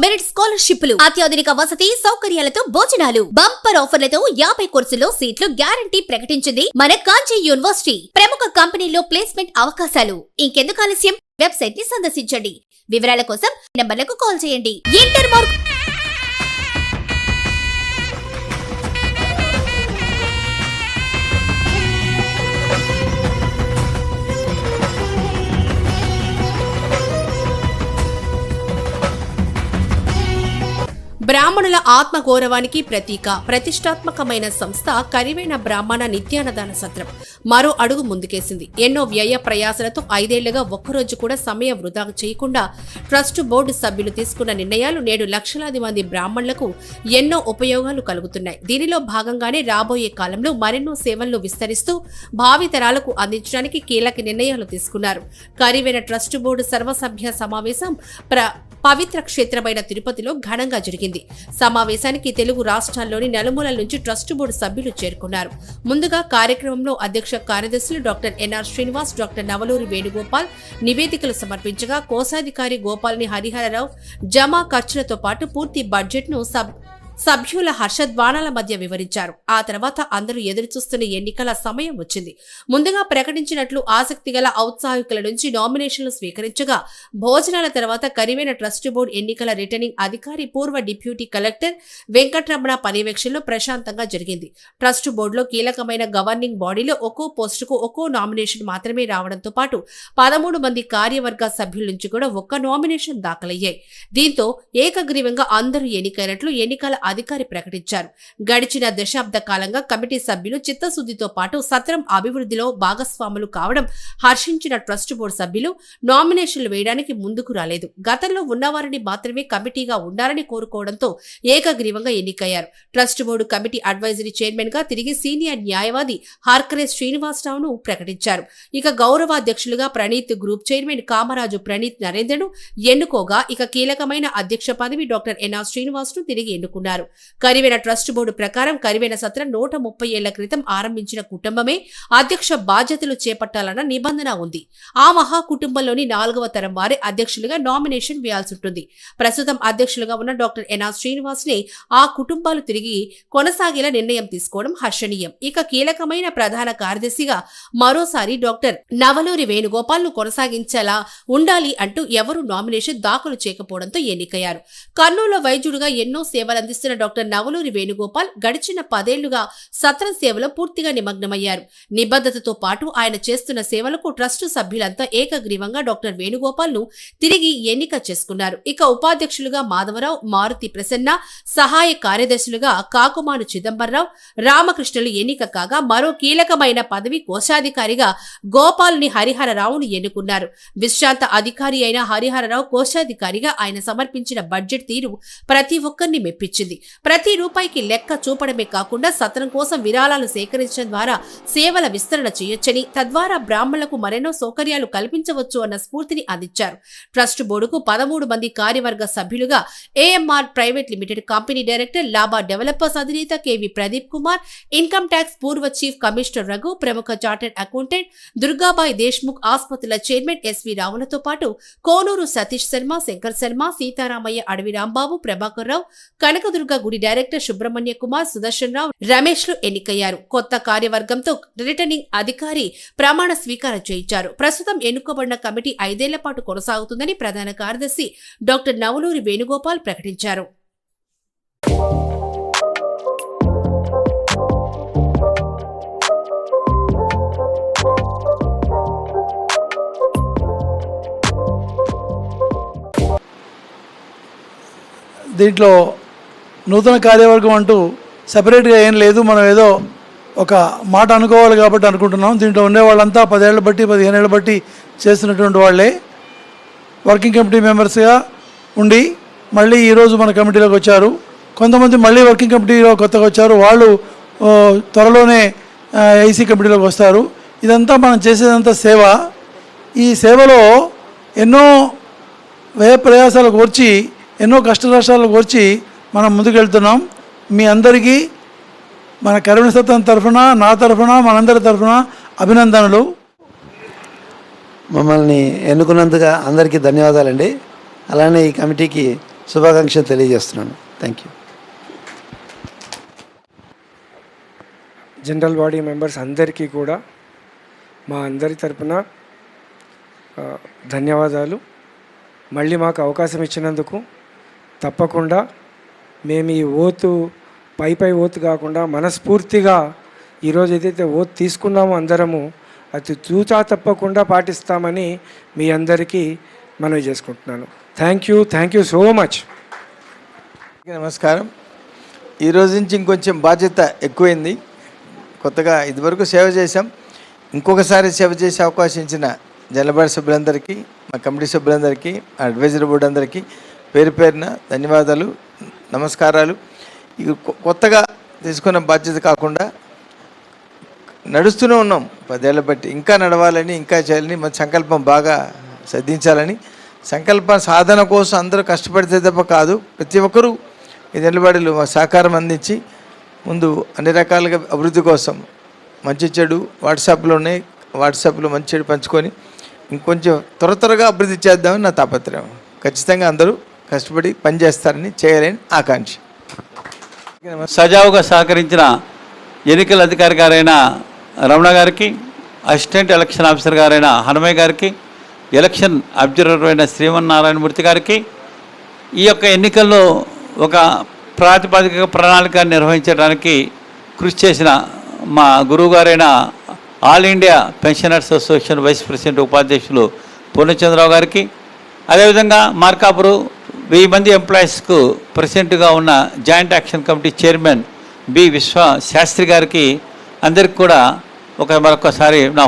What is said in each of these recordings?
Merit స్కాలర్షిప్లు, అత్యాధునిక వసతి సౌకర్యాలతో భోజనాలు, బంపర్ ఆఫర్లతో 50 కోర్సుల్లో సీట్లు గ్యారంటీ ప్రకటించింది మన కాంచీ యూనివర్సిటీ. ప్రముఖ కంపెనీల్లో ప్లేస్మెంట్ అవకాశాలు. ఇంకెందుకు ఆలస్యం? వెబ్సైట్ ని సందర్శించండి. వివరాల కోసం నంబర్లకు కాల్ చేయండి. ఇంటర్ మార్క్ బ్రాహ్మణుల ఆత్మగౌరవానికి ప్రతీక, ప్రతిష్టాత్మకమైన సంస్థ కరివేన బ్రాహ్మణ నిత్యాన్నదాన సత్రం మరో అడుగు ముందుకేసింది. ఎన్నో వ్యయ ప్రయాసలతో 5 ఏళ్లుగా ఒక్కరోజు కూడా సమయం వృధా చేయకుండా ట్రస్ట్ బోర్డు సభ్యులు తీసుకున్న నిర్ణయాలు నేడు లక్షలాది మంది బ్రాహ్మణులకు ఎన్నో ఉపయోగాలు కలుగుతున్నాయి. దీనిలో భాగంగానే రాబోయే కాలంలో మరెన్నో సేవలను విస్తరిస్తూ భావితరాలకు అందించడానికి కీలక నిర్ణయాలు తీసుకున్నారు. కరివేన ట్రస్ట్ బోర్డు సర్వసభ్య సమావేశం పవిత్ర క్షేత్రమైన తిరుపతిలో ఘనంగా జరిగింది. సమావేశానికి తెలుగు రాష్ట్రాల్లోని నలుమూలల నుంచి ట్రస్ట్ బోర్డు సభ్యులు చేరుకున్నారు. ముందుగా కార్యక్రమంలో అధ్యక్ష కార్యదర్శులు doctor NR Srinivas, doctor Navaluri Venugopal నివేదికలు సమర్పించగా కోశాధికారి గోపాల్ని హరిహరరావు జమా ఖర్చులతో పాటు పూర్తి బడ్జెట్ ను సభ్యుల హర్షధ్వానాల మధ్య వివరించారు. ఆ తర్వాత అందరూ ఎదురుచూస్తున్న ఎన్నికల సమయం వచ్చింది. ముందుగా ప్రకటించినట్లు ఆసక్తి గల ఔత్సాహికుల నుంచి నామినేషన్లు స్వీకరించగా భోజనాల తర్వాత కరివేన ట్రస్ట్ బోర్డు ఎన్నికల రిటర్నింగ్ అధికారి పూర్వ డిప్యూటీ కలెక్టర్ వెంకట్రమణ పర్యవేక్షణలో ప్రశాంతంగా జరిగింది. ట్రస్ట్ బోర్డులో కీలకమైన గవర్నింగ్ బాడీలో ఒక్కో పోస్టుకు ఒక్కో నామినేషన్ మాత్రమే రావడంతో పాటు 13 మంది కార్యవర్గ సభ్యుల నుంచి కూడా ఒక్క నామినేషన్ దాఖలయ్యాయి. దీంతో ఏకగ్రీవంగా అందరూ ఎన్నికైనట్లు ఎన్నికల అధికారి ప్రకటించారు. గడిచిన దశాబ్ద కాలంగా కమిటీ సభ్యులు చిత్తశుద్ధితో పాటు సత్రం అభివృద్ధిలో భాగస్వాములు కావడం హర్షించిన ట్రస్ట్ బోర్డు సభ్యులు నామినేషన్లు వేయడానికి ముందుకు రాలేదు. గతంలో ఉన్నవారిని మాత్రమే కమిటీగా ఉండాలని కోరుకోవడంతో ఏకగ్రీవంగా ఎన్నికయ్యారు. Trust board committee advisory chairman గా తిరిగి సీనియర్ న్యాయవాది హార్కరే శ్రీనివాసరావును ప్రకటించారు. ఇక గౌరవాధ్యక్షులుగా ప్రణీత్, గ్రూప్ చైర్మన్ కామరాజు ప్రణీత్ నరేంద్రను ఎన్నుకోగా ఇక కీలకమైన అధ్యక్ష పదవి డాక్టర్ ఎన్ఆర్ శ్రీనివాస్ ను తిరిగి ఎన్నుకున్నారు. కరివేన ట్రస్ట్ బోర్డు ప్రకారం కరివేన సత్రం 130 ఏళ్ల క్రితం ఆరంభించిన కుటుంబమే అధ్యక్ష బాధ్యతలు చేపట్టాలన్న నిబంధన ఉంది. ఆ మహా కుటుంబంలోని 4వ తరం వారే అధ్యక్షులుగా నామినేషన్ వేయాల్సి ఉంటుంది. ప్రస్తుతం అధ్యక్షులుగా ఉన్న డాక్టర్ ఎన్ఆర్ శ్రీనివాస్ ని ఆ కుటుంబాలు తిరిగి కొనసాగేలా నిర్ణయం తీసుకోవడం హర్షణీయం. ఇక కీలకమైన ప్రధాన కార్యదర్శిగా మరోసారి డాక్టర్ నవలూరి వేణుగోపాల్ ను కొనసాగించేలా ఉండాలి అంటూ ఎవరూ నామినేషన్ దాఖలు చేయకపోవడంతో ఎన్నికయ్యారు. కర్నూలులో వైద్యుడిగా ఎన్నో సేవలందిస్తున్న డాక్టర్ నవలూరి వేణుగోపాల్ గడిచిన 10 ఏళ్లుగా సత్రం సేవలో పూర్తిగా నిమగ్నమయ్యారు. నిబద్ధతతో పాటు ఆయన చేస్తున్న సేవలకు ట్రస్టు సభ్యులంతా ఏకగ్రీవంగా డాక్టర్ వేణుగోపాల్ ను తిరిగి ఎన్నిక చేసుకున్నారు. ఇక ఉపాధ్యక్షులుగా మాధవరావు, మారుతి ప్రసన్న, సహాయ కార్యదర్శులుగా కాకుమాను చిదంబరరావు, రామకృష్ణులు ఎన్నిక కాగా మరో కీలకమైన పదవి కోశాధికారిగా గోపాల్ని హరిహరరావును ఎన్నుకున్నారు. విశ్రాంత అధికారి అయిన హరిహరరావు కోశాధికారిగా ఆయన సమర్పించిన బడ్జెట్ తీరు ప్రతి ఒక్కరిని మెప్పించింది. ప్రతి రూపాయికి లెక్క చూపడమే కాకుండా సత్రం కోసం విరాళాలు సేకరించడం ద్వారా సేవల విస్తరణ చేయొచ్చని, తద్వారా బ్రాహ్మణులకు మరెన్నో సౌకర్యాలు కల్పించవచ్చు అన్న స్ఫూర్తిని అందించారు. ట్రస్ట్ బోర్డుకు 13 మంది కార్యవర్గ సభ్యులుగా AMR private limited company director, Labha developers అధినేత KV Pradeep Kumar, income tax పూర్వ చీఫ్ కమిషనర్ రఘు, ప్రముఖ చార్టెడ్ అకౌంటెంట్ దుర్గాబాయి దేశ్ముఖ్, ఆసుపత్రుల చైర్మన్ ఎస్వి రావులతో పాటు కోనూరు సతీష్ శర్మ, శంకర్ శర్మ, సీతారామయ్య, అడవి రాంబాబు, ప్రభాకర్ రావు, కనకదుర్గ గుడి డైరెక్టర్ సుబ్రహ్మణ్య కుమార్, సుదర్శన్ రావు, రమేష్ లు ఎన్నికయ్యారు. కొత్త కార్యవర్గంతో రిటర్నింగ్ అధికారి ప్రమాణ స్వీకారం చేయించారు. ప్రస్తుతం ఎన్నుకోబడిన కమిటీ 5 ఏళ్ల పాటు కొనసాగుతుందని ప్రధాన కార్యదర్శి డాక్టర్ నవలూరి వేణుగోపాల్ ప్రకటించారు. దీంట్లో నూతన కార్యవర్గం అంటూ సపరేట్గా ఏం లేదు. మనం ఏదో ఒక మాట అనుకోవాలి కాబట్టి అనుకుంటున్నాం. దీంట్లో ఉండే వాళ్ళంతా 10 ఏళ్ల బట్టి 15 ఏళ్ల బట్టి చేస్తున్నటువంటి వాళ్ళే వర్కింగ్ కమిటీ మెంబర్స్గా ఉండి మళ్ళీ ఈరోజు మన కమిటీలోకి వచ్చారు. కొంతమంది మళ్ళీ వర్కింగ్ కమిటీలో కొత్తగా వచ్చారు. వాళ్ళు త్వరలోనే ఐసీ కమిటీలోకి వస్తారు. ఇదంతా మనం చేసేదంతా సేవ. ఈ సేవలో ఎన్నో వ్యయ ప్రయాసాలు కోర్చి, ఎన్నో కష్టనష్టాలు కోర్చి మనం ముందుకెళ్తున్నాం. మీ అందరికీ మన కరివేన సత్రం తరఫున, నా తరఫున, మనందరి తరఫున అభినందనలు. మమ్మల్ని ఎన్నుకున్నందుకు అందరికీ ధన్యవాదాలండి. అలానే ఈ కమిటీకి శుభాకాంక్షలు తెలియజేస్తున్నాను. Thank you. General body members అందరికీ కూడా మా అందరి తరపున ధన్యవాదాలు. మళ్ళీ మాకు అవకాశం ఇచ్చినందుకు తప్పకుండా మేము ఈ ఓతు పై ఓతు కాకుండా మనస్ఫూర్తిగా ఈరోజు ఏదైతే ఓతు తీసుకున్నామో అందరము అది తూచా తప్పకుండా పాటిస్తామని మీ అందరికీ మనవి చేసుకుంటున్నాను. Thank you so much. నమస్కారం. ఈరోజు నుంచి ఇంకొంచెం బాధ్యత ఎక్కువైంది. కొత్తగా ఇదివరకు సేవ చేశాం, ఇంకొకసారి సేవ చేసే అవకాశం ఇచ్చిన జనరల్ సభ్యులందరికీ, మా కమిటీ సభ్యులందరికీ, అడ్వైజరీ బోర్డు అందరికీ పేరు పేరున ధన్యవాదాలు, నమస్కారాలు. ఇక కొత్తగా తీసుకున్న బాధ్యత కాకుండా నడుస్తూనే ఉన్నాం 10 ఏళ్ళ బట్టి, ఇంకా నడవాలని, ఇంకా చేయాలని, మన సంకల్పం బాగా సిద్ధించాలని, సంకల్ప సాధన కోసం అందరూ కష్టపడితే తప్ప కాదు. ప్రతి ఒక్కరూ ఈ నిలబడిలో సహకారం అందించి ముందు అన్ని రకాలుగా అభివృద్ధి కోసం మంచి చెడు వాట్సాప్లో మంచి చెడు పంచుకొని ఇంకొంచెం త్వరగా అభివృద్ధి చేద్దామని నా తాపత్రయం. ఖచ్చితంగా అందరూ కష్టపడి పనిచేస్తారని, చేయాలని ఆకాంక్ష. సజావుగా సహకరించిన ఎన్నికల అధికారి గారైన రమణ గారికి, అసిస్టెంట్ ఎలక్షన్ ఆఫీసర్ గారైన హనుమయ్య గారికి, ఎలక్షన్ అబ్జర్వర్ అయిన శ్రీమన్నారాయణమూర్తి గారికి, ఈ యొక్క ఎన్నికల్లో ఒక ప్రాతిపదిక ప్రణాళిక నిర్వహించడానికి కృషి చేసిన మా గురువు గారైన All India Pensioners Association vice president ఉపాధ్యక్షులు పూర్ణచంద్రరావు గారికి, అదేవిధంగా మార్కాపురు 1000 మంది ఎంప్లాయీస్కు ప్రెసిడెంట్గా ఉన్న joint action committee chairman B Vishwa Shastri గారికి, అందరికి కూడా మరొకసారి నా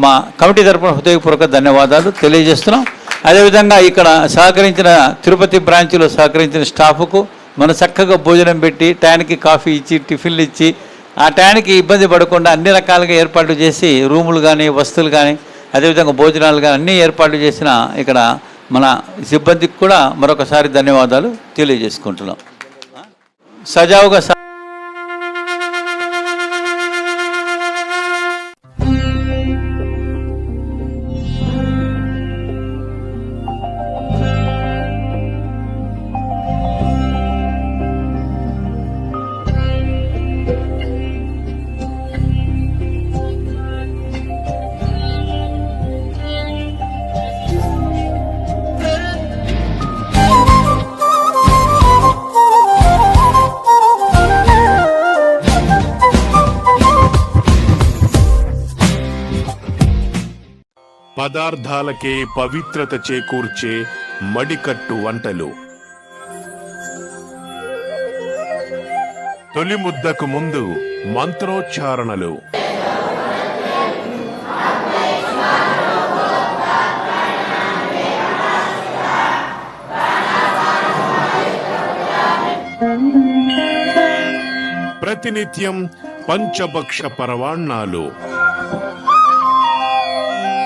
మా కమిటీ తరపున హృదయపూర్వక ధన్యవాదాలు తెలియజేస్తున్నాం. అదేవిధంగా ఇక్కడ సహకరించిన తిరుపతి బ్రాంచ్లో సహకరించిన స్టాఫ్కు మన చక్కగా భోజనం పెట్టి, టైంకి కాఫీ ఇచ్చి, టిఫిన్లు ఇచ్చి, ఆ టైంకి ఇబ్బంది పడకుండా అన్ని రకాలుగా ఏర్పాట్లు చేసి, రూములు కానీ, వస్తువులు కానీ, అదేవిధంగా భోజనాలు కానీ అన్నీ ఏర్పాట్లు చేసిన ఇక్కడ మన సిబ్బందికి కూడా మరొకసారి ధన్యవాదాలు తెలియజేసుకుంటున్నాం. సజావుగా పదార్థాలకే పవిత్రత చేకూర్చే మడికట్టు వంటలు. తొలి ముద్దకు ముందు మంత్రోచ్చారణలు. ప్రతినిత్యం పంచభక్ష పరవాణాలు.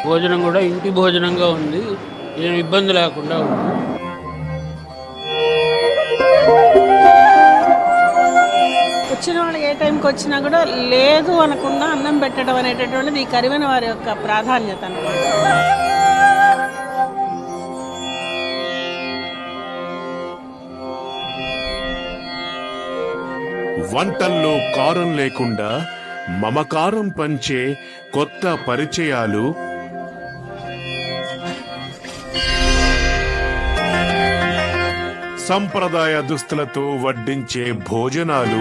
భోజనం కూడా ఇంటి భోజనంగా ఉంది, ఏం ఇబ్బంది లేకుండా ఉంది. వచ్చిన వాళ్ళు ఏ టైంకి వచ్చినా కూడా లేదు అనకుండా అన్నం పెట్టడం అనేటటువంటిది ఈ కరివెన వారి యొక్క ప్రాధాన్యత అన్నమాట. వంటల్లో కారం లేకుండా మమకారం పంచే కొత్త పరిచయాలు. సంప్రదాయ దుస్తులతో వడ్డించే భోజనాలు.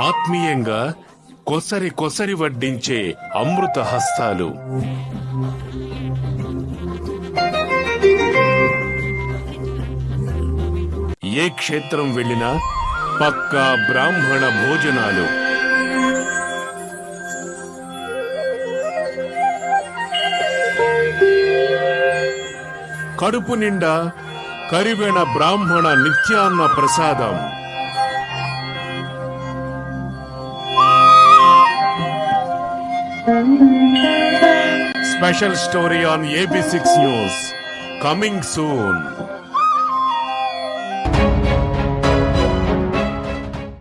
ఆత్మీయంగా కొసరి వడ్డించే అమృత హస్తాలు. ఏ క్షేత్రం వెళ్ళినా పక్కా బ్రాహ్మణ భోజనాలు. కడుపు నిండా కరివెన బ్రాహ్మణ నిత్యాన్న ప్రసాదం. Special story on AB6 News. Coming soon.